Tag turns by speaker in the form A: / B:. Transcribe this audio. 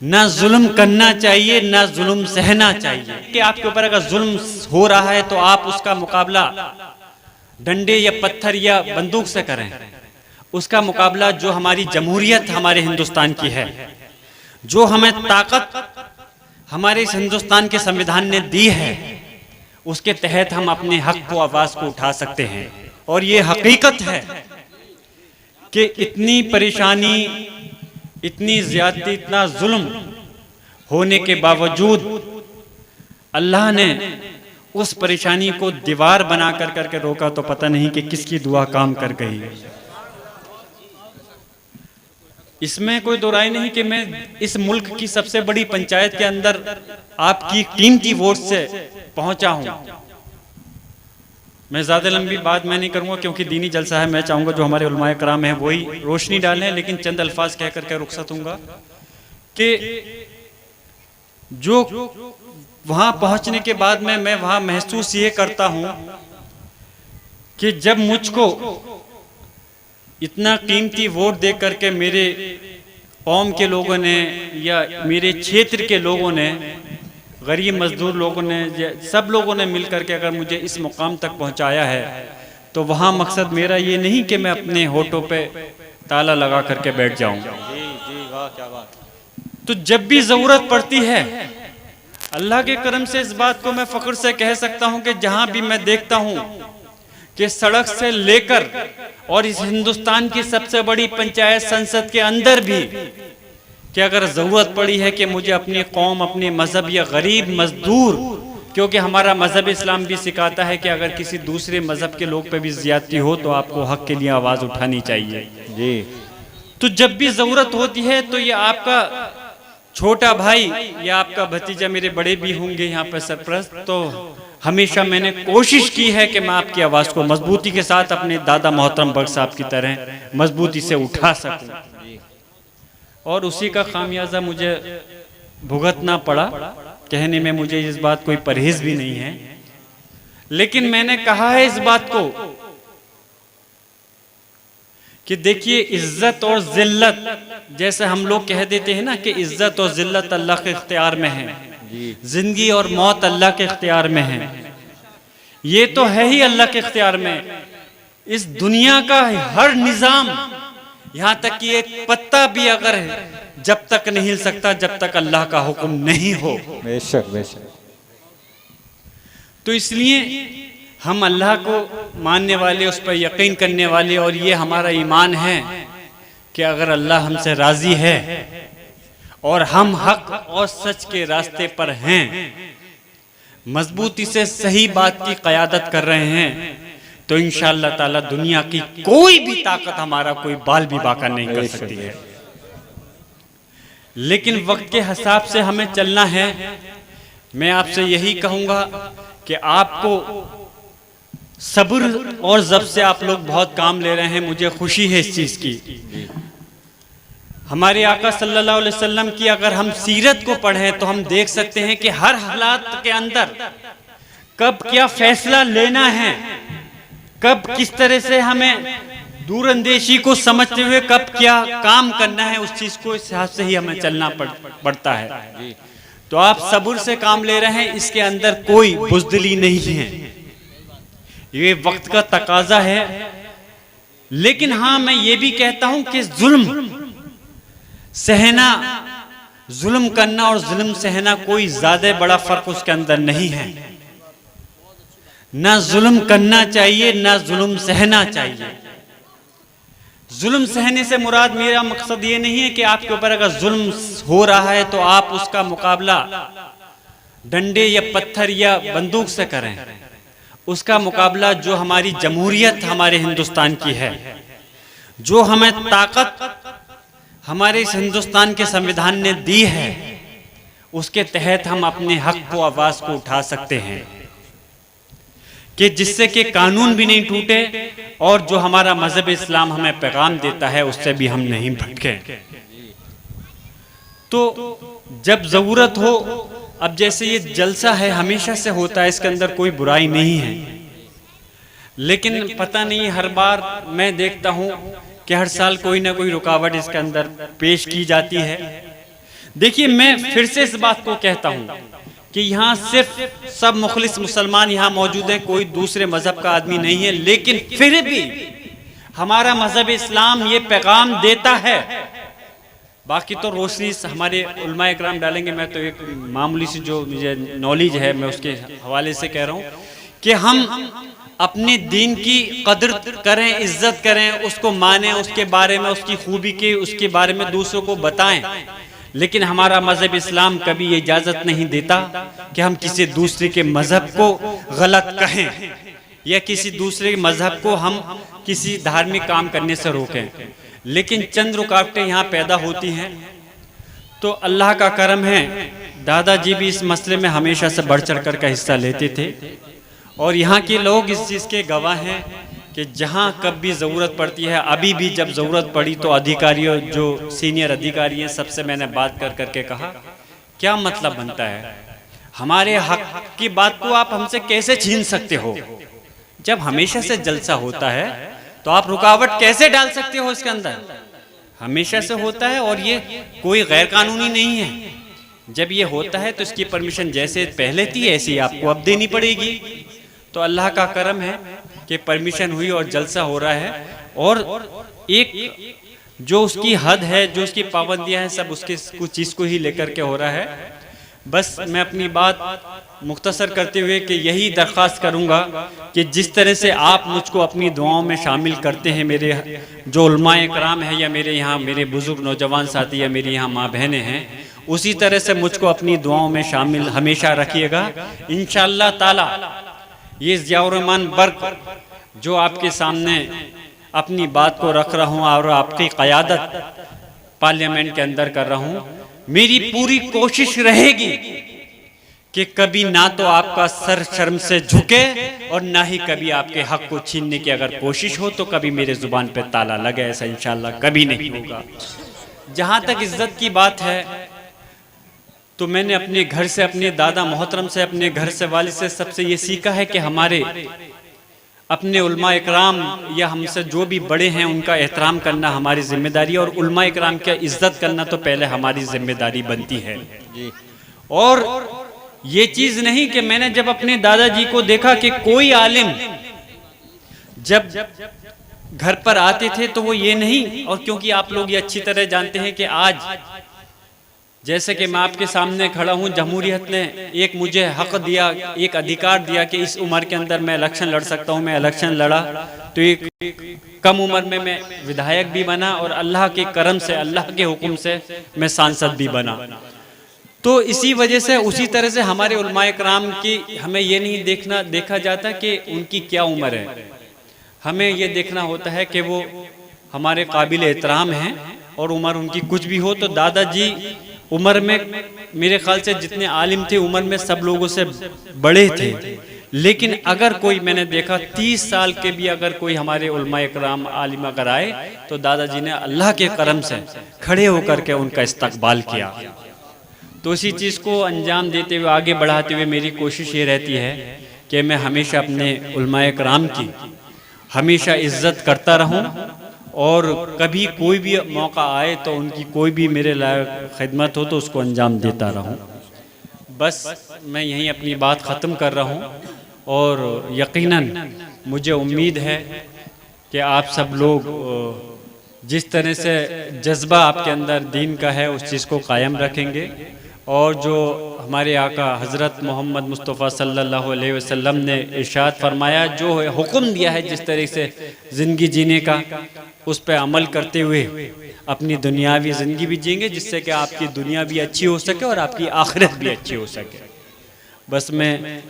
A: ना जुल्म करना चाहिए ना जुल्म सहना चाहिए। कि आपके ऊपर अगर जुल्म हो रहा है तो आप उसका मुकाबला डंडे या पत्थर या बंदूक से करें। उसका मुकाबला जो हमारी जमहूरियत हमारे हिंदुस्तान की है, जो हमें ताकत हमारे इस हिंदुस्तान के संविधान ने दी है, उसके तहत हम अपने हक को आवाज को उठा सकते हैं। और ये हकीकत है कि इतनी परेशानी, इतनी ज्यादती, इतना जुल्म होने के बावजूद अल्लाह ने उस परेशानी को दीवार बना कर करके रोका, तो पता नहीं कि किसकी दुआ काम कर गई। इसमें कोई दो राय नहीं कि मैं इस मुल्क की सबसे बड़ी पंचायत के अंदर आपकी कीमती वोट से पहुंचा हूं। मैं ज्यादा लंबी बात मैं नहीं करूंगा क्योंकि दीनी जलसा है। मैं चाहूंगा जो हमारे उलमाए कराम हैं वही रोशनी डालें, लेकिन चंद अल्फाज कह करके रुखसत दूंगा कि जो वहां पहुंचने के बाद में मैं वहां महसूस ये करता हूं कि जब मुझको इतना कीमती वोट दे करके मेरे कौम के लोगों ने या मेरे क्षेत्र के लोगों ने, गरीब मजदूर लोगों ने, सब लोगों ने मिलकर के अगर मुझे इस मुकाम तक पहुंचाया है, तो वहां मकसद मेरा ये नहीं कि मैं अपने होठों पे ताला लगा करके बैठ जाऊं।
B: जी जी, वाह क्या बात।
A: तो जब भी जरूरत पड़ती है, अल्लाह के करम से इस बात को मैं फख्र से कह सकता हूं कि जहां भी मैं देखता हूं कि सड़क से लेकर और इस हिंदुस्तान की सबसे बड़ी पंचायत संसद के अंदर भी कि अगर जरूरत पड़ी है कि मुझे अपनी कौम, अपने मजहब या गरीब मजदूर, क्योंकि हमारा मजहब इस्लाम भी सिखाता है कि अगर किसी दूसरे मजहब के लोग पे भी ज्यादती हो तो आपको हक के लिए आवाज उठानी चाहिए
B: जी।
A: तो जब भी जरूरत होती है तो ये आपका छोटा भाई या आपका भतीजा, मेरे बड़े भी होंगे यहाँ पे सरप्रस्त, तो हमेशा मैंने कोशिश की है कि मैं आपकी आवाज को मजबूती के साथ अपने दादा मोहतरम बख्श साहब की तरह मजबूती से उठा सकूं। और उसी का खामियाजा मुझे भुगतना पड़ा। कहने में मुझे इस बात कोई परहेज भी नहीं है, लेकिन मैंने कहा है इस बात को कि देखिए, इज्जत और जिल्लत, जैसे हम लोग कह देते हैं ना कि इज्जत और जिल्लत अल्लाह के इख्तियार में है, जिंदगी और मौत अल्लाह के इख्तियार में है। ये तो है ही अल्लाह के इख्तियार में। इस दुनिया का हर निजाम, यहां तक कि एक पत्ता भी अगर है, जब तक नहीं हिल सकता जब तक अल्लाह का हुक्म नहीं हो।
B: बेशक बेशक।
A: तो इसलिए हम अल्लाह को मानने वाले, उस पर यकीन करने वाले, और ये हमारा ईमान है कि अगर अल्लाह हमसे राजी है और हम हक और सच के रास्ते पर हैं, मजबूती से सही बात की क़यादत कर रहे हैं, तो इंशाअल्लाह ताला दुनिया की कोई भी ताकत हमारा कोई बाल भी बाका नहीं कर सकती है। लेकिन वक्त के हिसाब से हमें चलना है। मैं आपसे यही कहूंगा कि आपको सब्र और जब से आप लोग बहुत काम ले रहे हैं, मुझे खुशी है इस चीज की। हमारे आका सल्लल्लाहु अलैहि वसल्लम की अगर हम सीरत को पढ़ें तो हम देख सकते हैं कि हर हालात के अंदर कब क्या फैसला लेना है, कब किस तरह से हमें दूरअंदेशी को समझते हुए कब क्या काम करना है, उस चीज को इस हिसाब से ही हमें चलना पड़ता है। तो आप सब्र से काम ले रहे हैं, इसके अंदर कोई बुज़दिली नहीं है, ये वक्त का तकाजा है। लेकिन हाँ, मैं ये भी कहता हूं कि जुल्म सहना, जुल्म करना और जुल्म सहना कोई ज्यादा बड़ा फर्क उसके अंदर नहीं है। ना जुल्म करना चाहिए ना जुल्म सहना चाहिए। जुल्म सहने से मुराद, मेरा मकसद ये नहीं है कि आपके ऊपर अगर जुल्म हो रहा है तो आप उसका मुकाबला डंडे या पत्थर या बंदूक से करें। उसका मुकाबला जो हमारी जमहूरियत हमारे हिंदुस्तान की है, जो हमें ताकत हमारे इस हिंदुस्तान के संविधान ने दी है, उसके तहत हम अपने हक को, आवाज को उठा सकते हैं कि जिससे कि कानून भी नहीं टूटे और जो हमारा मजहब इस्लाम हमें पैगाम देता है उससे भी हम नहीं भटके। तो जब जरूरत हो, अब जैसे ये जलसा है हमेशा से होता है, इसके अंदर कोई बुराई नहीं है, लेकिन पता नहीं हर बार मैं देखता हूं कि हर साल कोई ना कोई रुकावट इसके अंदर पेश की जाती है। देखिए, मैं फिर से इस बात को कहता हूँ कि यहाँ सिर्फ सब मुखलिस मुसलमान यहाँ मौजूद हैं, कोई दूसरे मजहब का आदमी नहीं है, लेकिन फिर भी हमारा मजहब इस्लाम ये पैगाम देता है। बाकी तो रोशनी हमारे उलमा इकराम डालेंगे, मैं तो एक मामूली सी जो मुझे नॉलेज है मैं उसके हवाले से कह रहा हूँ कि हम अपने दीन की कदर करें, इज्जत करें, उसको मानें, उसके बारे में, उसकी खूबी के उसके बारे में दूसरों को बताएं। लेकिन हमारा मजहब इस्लाम कभी ये इजाज़त नहीं देता कि हम किसी दूसरे के मजहब को गलत कहें या किसी दूसरे मजहब को हम किसी धार्मिक काम करने से रोकें। लेकिन चंद रुकावटें यहाँ पैदा होती हैं। तो अल्लाह का करम है, दादाजी भी इस मसले में हमेशा से बढ़ चढ़ कर का हिस्सा लेते थे और यहाँ के लोग इस चीज़ के गवाह हैं कि जहाँ कब भी ज़रूरत पड़ती है, अभी भी जब ज़रूरत पड़ी तो अधिकारियों, जो सीनियर अधिकारी हैं, सबसे मैंने बात कर करके कहा क्या मतलब बनता है, हमारे हक की बात को आप हमसे कैसे छीन सकते हो। जब हमेशा से जलसा होता है तो आप रुकावट कैसे डाल सकते हो इसके अंदर, हमेशा से होता है और ये कोई गैर कानूनी नहीं है। जब ये होता है तो इसकी परमिशन जैसे पहले थी ऐसी आपको अब देनी पड़ेगी। तो अल्लाह का करम है कि परमिशन हुई और जलसा हो रहा है और एक जो उसकी हद है, जो उसकी पाबंदियां हैं, सब उसके कुछ चीज़ को ही लेकर के हो रहा है। बस मैं अपनी बात मुख्तसर करते हुए कि यही दरख्वास्त करूंगा कि जिस तरह से आप मुझको अपनी दुआओं में शामिल करते हैं, मेरे जो उलमाए कराम है या मेरे यहाँ मेरे बुजुर्ग नौजवान साथी या मेरी यहाँ माँ बहनें हैं, उसी तरह से मुझको अपनी दुआओं में शामिल हमेशा रखिएगा। इंशाअल्लाह ताला ये ज़ियाउर रहमान बर्क जो आपके सामने अपनी बात को रख रहा हूँ और आपकी क़यादत पार्लियामेंट के अंदर कर रहा हूँ, मेरी पूरी कोशिश रहेगी कि कभी ना तो आपका सर शर्म से झुके और ना ही कभी आपके हक को छीनने की अगर कोशिश हो तो कभी मेरे जुबान पे ताला लगे, ऐसा इंशाअल्लाह कभी नहीं होगा। जहाँ तक इज्जत की बात है तो मैंने अपने घर से, अपने दादा मोहतरम से, अपने घर से, वालिद से सबसे ये सीखा है कि हमारे अपने उलमा इकराम या हमसे जो भी बड़े हैं उनका एहतराम करना हमारी जिम्मेदारी, और उलमा इकराम की इज्जत करना तो पहले हमारी जिम्मेदारी बनती है। और ये चीज़ नहीं कि मैंने जब अपने दादाजी को देखा कि कोई आलिम जब घर पर आते थे तो वो ये नहीं, और क्योंकि आप लोग ये अच्छी तरह जानते हैं कि आज जैसे कि मैं आपके सामने खड़ा हूँ, जमहूरियत ने एक मुझे हक दिया, एक अधिकार दिया कि इस उम्र के अंदर मैं इलेक्शन लड़ सकता हूँ। मैं इलेक्शन लड़ा तो एक कम उम्र में मैं विधायक भी बना और अल्लाह के करम से, अल्लाह के हुक्म से मैं सांसद भी बना। तो इसी वजह से उसी तरह से हमारे उलमाए कराम की हमें ये नहीं देखा जाता कि उनकी क्या उम्र है, हमें ये देखना होता है कि वो हमारे काबिल एहतराम हैं और उम्र उनकी कुछ भी हो। तो दादाजी उम्र में मेरे ख्याल से जितने आलिम थे उम्र में सब लोगों से बड़े थे, लेकिन अगर कोई, मैंने देखा 30 साल के भी अगर कोई हमारे उलमाए कराम आलिम अगर आए तो दादाजी ने अल्लाह के करम से खड़े होकर के उनका इस्तकबाल किया। तो इसी चीज़ को अंजाम देते हुए, आगे बढ़ाते हुए मेरी कोशिश ये रहती है कि मैं हमेशा अपने उलमाए कराम की हमेशा इज्जत करता रहूं और कभी कोई भी मौका आए तो उनकी कोई भी मेरे लायक खिदमत हो तो उसको अंजाम देता रहूं। बस मैं यहीं अपनी बात ख़त्म कर रहा हूं और यकीनन मुझे उम्मीद है कि आप सब लोग जिस तरह से जज्बा आपके अंदर दीन का है उस चीज़ को कायम रखेंगे, और जो हमारे आका हज़रत मोहम्मद मुस्तफ़ा सल्लल्लाहु अलैहि वसल्लम ने इरशाद फरमाया, जो हुक्म दिया है जिस तरह से ज़िंदगी जीने का, उस पर अमल करते हुए अपनी दुनियावी ज़िंदगी भी जिएंगे, जिससे कि आपकी दुनिया भी अच्छी हो सके और आपकी आखिरत भी अच्छी हो सके। बस मैं